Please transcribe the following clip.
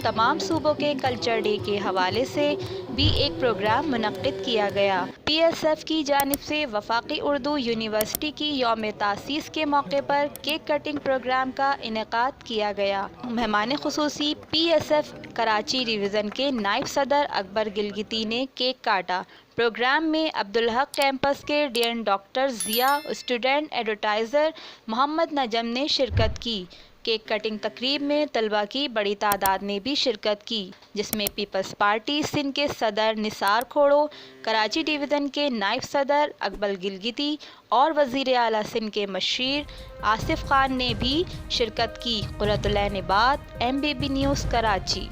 تمام صوبوں کے کلچر ڈے کے حوالے سے بھی ایک پروگرام منعقد کیا گیا۔ پی ایس ایف کی جانب سے وفاقی اردو یونیورسٹی کی یوم تاسیس کے موقع پر کیک کٹنگ پروگرام کا انعقاد کیا گیا۔ مہمان خصوصی P S F Karachi division کے نائب صدر اکبر گلگتی نے کیک کاٹا۔ پروگرام میں عبدالحق کیمپس کے ڈین ڈاکٹر ضیاء، اسٹوڈنٹ ایڈوائزر محمد نجم نے شرکت کی۔ کیک کٹنگ تقریب میں طلباء کی بڑی تعداد نے بھی شرکت کی، جس میں پیپلز پارٹی سندھ کے صدر نثار کھوڑو، کراچی ڈویژن کے نائب صدر اکبر گلگتی اور وزیر اعلیٰ سندھ کے مشیر آصف خان نے بھی شرکت کی۔ قرۃ العین بات، MBB نیوز، کراچی۔